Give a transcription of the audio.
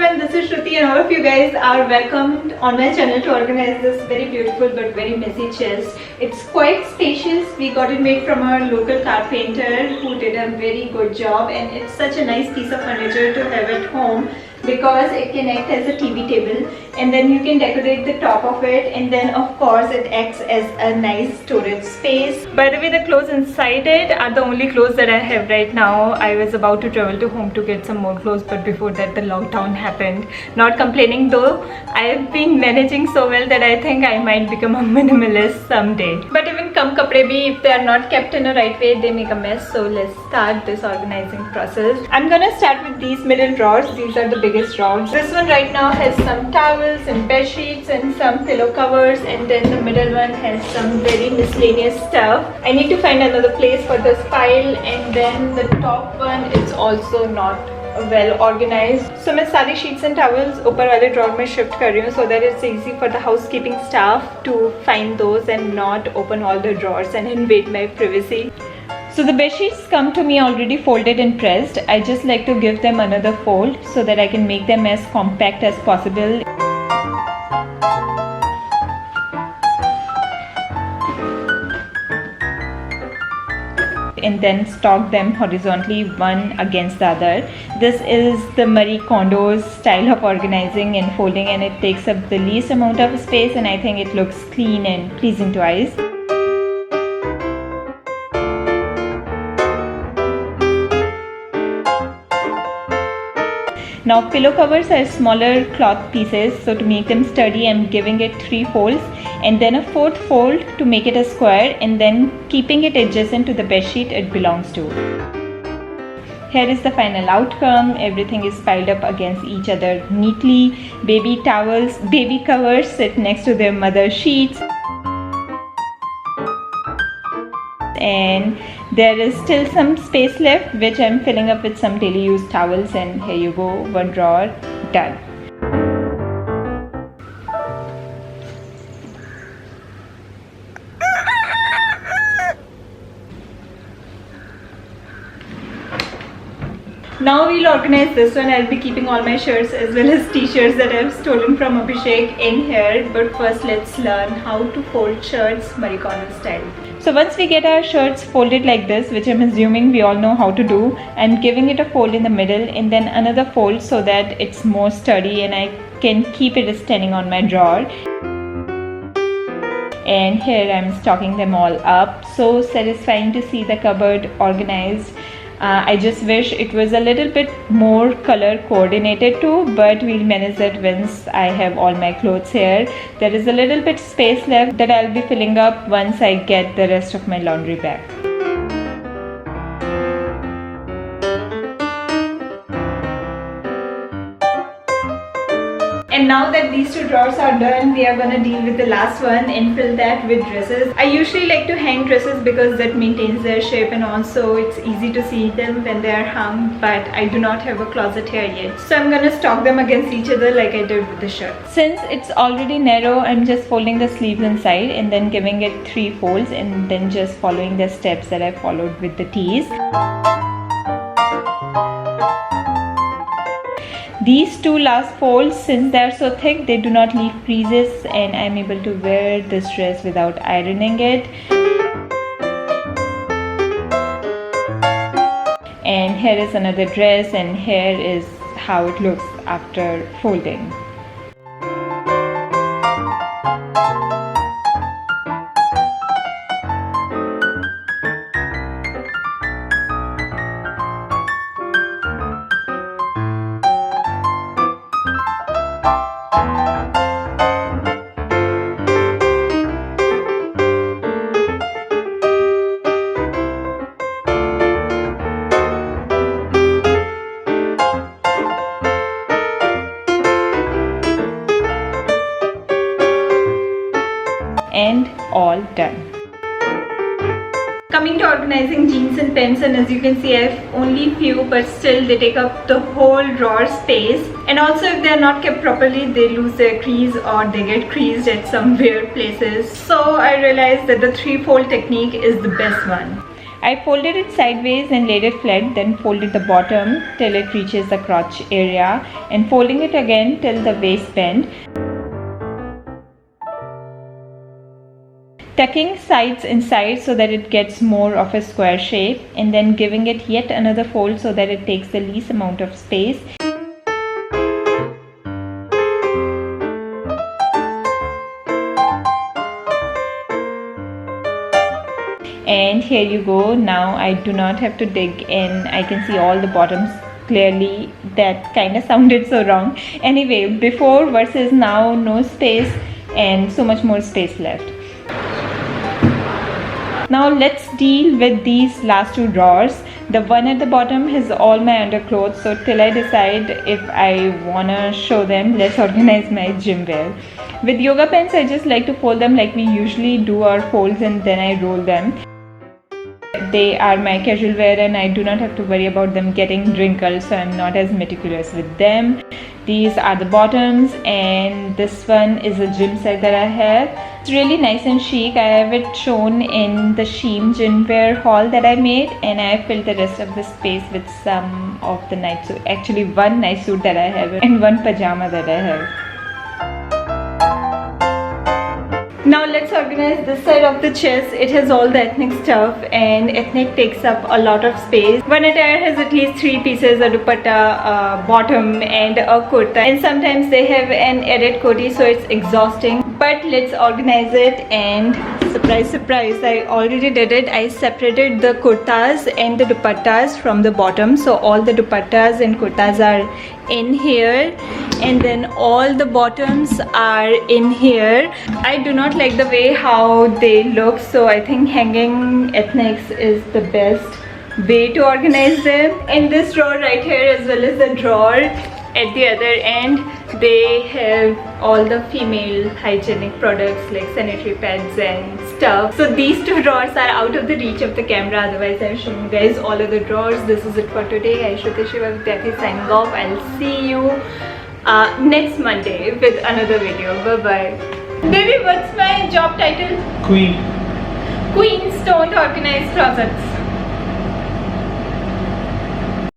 everyone, this is Shruti and all of you guys are welcomed on my channel to organize this very beautiful but very messy chest. It's quite spacious. We got it made from our local carpenter who did a very good job, and it's such a nice piece of furniture to have at home because it can act as a TV table, and then you can decorate the top of it, and then of course it acts as a nice storage space. By the way, the clothes inside it are the only clothes that I have right now. I was about to travel to home to get some more clothes, but before that the lockdown happened. Not complaining though, I've been managing so well that I think I might become a minimalist someday. But even kam kapde bhi, if they are not kept in a right way, they make a mess. So let's start this organizing process. I'm gonna start with these middle drawers. These are the biggest drawers. This one right now has some towels and bed sheets and some pillow covers, and then the middle one has some very miscellaneous stuff. I need to find another place for this pile, and then the top one is also not well organized. So मैं सारी sheets and towels ऊपर वाले drawer में shift कर रही हूँ so that it's easy for the housekeeping staff to find those and not open all the drawers and invade my privacy. So the bed sheets come to me already folded and pressed. I just like to give them another fold so that I can make them as compact as possible. And then stock them horizontally one against the other. This is the Marie Kondo's style of organizing and folding, and it takes up the least amount of space, and I think it looks clean and pleasing to eyes. Now pillow covers are smaller cloth pieces, so to make them sturdy I'm giving it 3 folds and then a 4th fold to make it a square, and then keeping it adjacent to the bedsheet it belongs to. Here is the final outcome. Everything is piled up against each other neatly. Baby towels, baby covers sit next to their mother sheets. And there is still some space left which I'm filling up with some daily use towels, and here you go, one drawer done. Now we'll organize this one. I'll be keeping all my shirts as well as t-shirts that I've stolen from Abhishek in here. But first let's learn how to fold shirts Marie Kondo style. So once we get our shirts folded like this, which I'm assuming we all know how to do, I'm giving it a fold in the middle and then another fold so that it's more sturdy and I can keep it standing on my drawer. And here I'm stocking them all up. So satisfying to see the cupboard organized. I just wish it was a little bit more color coordinated too, but we'll manage that once I have all my clothes here. There is a little bit space left that I'll be filling up once I get the rest of my laundry back. And now that these 2 drawers are done, we are gonna deal with the last one and fill that with dresses. I usually like to hang dresses because that maintains their shape and also it's easy to see them when they are hung, but I do not have a closet here yet. So I'm gonna stock them against each other like I did with the shirt. Since it's already narrow, I'm just folding the sleeves inside and then giving it 3 folds and then just following the steps that I followed with the tees. These 2 last folds, since they are so thick, they do not leave creases and I am able to wear this dress without ironing it. And here is another dress, and here is how it looks after folding. And all done. Coming to organizing jeans and pants, and as you can see I have only few, but still they take up the whole drawer space, and also if they are not kept properly they lose their crease or they get creased at some weird places. So I realized that the 3-fold technique is the best one. I folded it sideways and laid it flat, then folded the bottom till it reaches the crotch area and folding it again till the waistband. Tucking sides inside so that it gets more of a square shape and then giving it yet another fold so that it takes the least amount of space. And here you go. Now I do not have to dig in. I can see all the bottoms clearly. That kind of sounded so wrong. Anyway, before versus now, no space and so much more space left. Now let's deal with these last two drawers. The one at the bottom has all my underclothes, so till I decide if I wanna show them, let's organize my gym wear. With yoga pants, I just like to fold them like we usually do our folds and then I roll them. They are my casual wear and I do not have to worry about them getting wrinkled, so I'm not as meticulous with them. These are the bottoms and this one is a gym set that I have. It's really nice and chic. I have it shown in the Shein gym wear haul that I made and I filled the rest of the space with some of the night suit. Actually one night suit that I have and one pajama that I have. Now let's organize this side of the chest. It has all the ethnic stuff and ethnic takes up a lot of space. One attire has at least 3 pieces, a dupatta, bottom and a kurta, and sometimes they have an added koti, so it's exhausting. But let's organize it and surprise surprise, I already did it. I separated the kurtas and the dupattas from the bottom, so all the dupattas and kurtas are in here and then all the bottoms are in here. I do not like the way how they look, so I think hanging ethnics is the best way to organize them. In this drawer right here as well as the drawer at the other end, they have all the female hygienic products like sanitary pads and stuff. So these two drawers are out of the reach of the camera, otherwise I've shown you guys all of the drawers. This is it for today. Aishwarya Shiva Vidyarthi signing off. I'll see you next Monday with another video. Bye bye. Baby, what's my job title? Queen. Queens don't organize closets.